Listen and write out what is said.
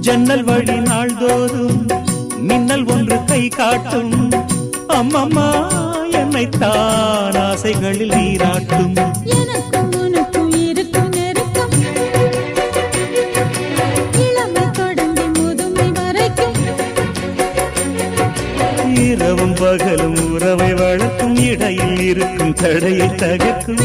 ஜன்னல் வழி நாள்தோறும் மின்னல் ஒன்று கை காட்டும் அம்மம்மா என்னைத்தான் ஆசைகளில் நீராட்டும் எனக்கும் உனக்கும் இருக்கும் நெருக்கம் இளமை தொடங்கி முதுமை வரைக்கும் இரவும் பகலும் உறவை வளர்க்கும் இடையில் இருக்கும் தடையை தகர்க்கும்